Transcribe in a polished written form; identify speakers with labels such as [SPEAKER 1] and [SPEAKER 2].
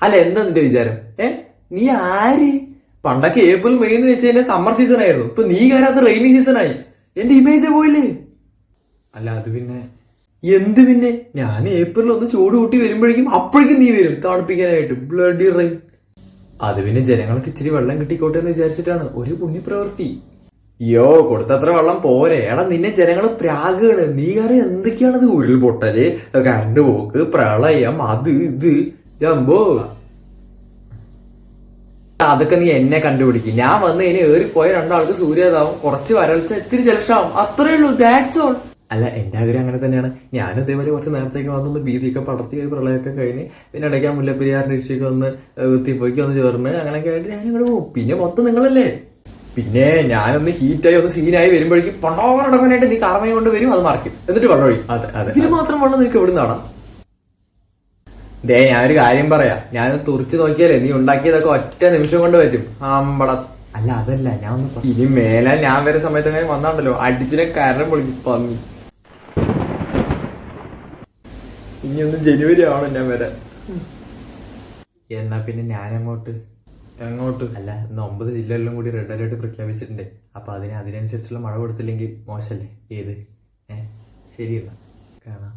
[SPEAKER 1] അല്ല എന്താ നിന്റെ വിചാരം? നീ ആര്? പണ്ടൊക്കെ ഏപ്രിൽ മെയ് എന്ന് വെച്ച് കഴിഞ്ഞാൽ സമ്മർ സീസൺ ആയിരുന്നു. ഇപ്പൊ നീ കയറാത്ത റെയിനി സീസൺ ആയി. എന്റെ ഇമേജ് പോയില്ലേ? അല്ല അത് പിന്നെ എന്ത് പിന്നെ, ഞാൻ ഏപ്രിൽ ഒന്ന് ചൂട് കൂട്ടി വരുമ്പോഴേക്കും അപ്പോഴേക്കും നീ വരും തണുപ്പിക്കാനായിട്ട്. Bloody rain. അത് പിന്നെ ജനങ്ങൾക്ക് ഇച്ചിരി വെള്ളം കിട്ടിക്കോട്ടെ എന്ന് വിചാരിച്ചിട്ടാണ്. ഒരു പുണ്യപ്രവൃത്തി. യോ കൊടുത്തത്ര വെള്ളം പോരെ. എടാ നിന്നെ ജനങ്ങള് പ്രാഗാണ്. നീ കാരണം എന്തൊക്കെയാണത്? ഉരുൾപൊട്ടല്, കറണ്ട് പോക്ക്, പ്രളയം, അത് ഇത് ജമ്പോ. അതൊക്കെ നീ എന്നെ കണ്ടുപിടിക്കും. ഞാൻ വന്ന് ഇനി ഏറിപ്പോയ രണ്ടാൾക്ക് സൂര്യാതാവും, കുറച്ച് വരൾച്ച, ഇത്തിരി ജലക്ഷാവും, അത്രേ ഉള്ളൂ. That's all. അല്ല എന്റെ ആഗ്രഹം അങ്ങനെ തന്നെയാണ്. ഞാനും ഇതേപോലെ കുറച്ച് നേരത്തേക്ക് വന്നൊന്ന് ഭീതിയൊക്കെ പടർത്തി പ്രളയമൊക്കെ കഴിഞ്ഞ് പിന്നെ ഇടയ്ക്ക് മുല്ലപ്പെരിയാറിന്റെ ഇഷ്യക്ക് വന്ന് കുത്തിപ്പോയിക്ക് വന്ന് ചേർന്ന് അങ്ങനെയൊക്കെ ആയിട്ട് ഞാൻ ഇങ്ങോട്ട് പോകും. പിന്നെ മൊത്തം നിങ്ങളല്ലേ. പിന്നെ ഞാനൊന്ന് ഹീറ്റായി ഒന്ന് സീനായി വരുമ്പോഴേക്കും പണ്ടോടങ്ങനായിട്ട് നീ കറമയും കൊണ്ട് വരും, അത് മറക്കും, എന്നിട്ട് വെള്ളം ഒഴിക്കും. അതെ അതെ, ഇതിന് മാത്രം വെള്ളം നിനക്ക് എവിടെ നിന്നാണ്? ദേ ഞാനൊരു കാര്യം പറയാം. ഞാനൊന്ന് തുറച്ചു നോക്കിയാലേ നീ ഉണ്ടാക്കിയതൊക്കെ ഒറ്റ നിമിഷം കൊണ്ട് പറ്റും. ആമ്പട. അല്ല അതല്ല, ഞാൻ ഒന്ന് ഇനി മേലാൽ ഞാൻ വരെ സമയത്ത് അങ്ങനെ വന്നാണ്ടല്ലോ അടിച്ചിനെ കാരണം വിളിക്കും പന്നി. ഇനി ഒന്ന് ജനുവരി ആവണം ഞാൻ വരാൻ. എന്നാ പിന്നെ ഞാൻ എങ്ങോട്ട്? അല്ല 9 ജില്ലകളിലും കൂടി റെഡ് അലേർട്ട് പ്രഖ്യാപിച്ചിട്ടുണ്ട്. അപ്പൊ അതിനനുസരിച്ചുള്ള മഴ കൊടുത്തില്ലെങ്കിൽ മോശല്ലേ? ഏത് ശരി എന്നാ കാണാം.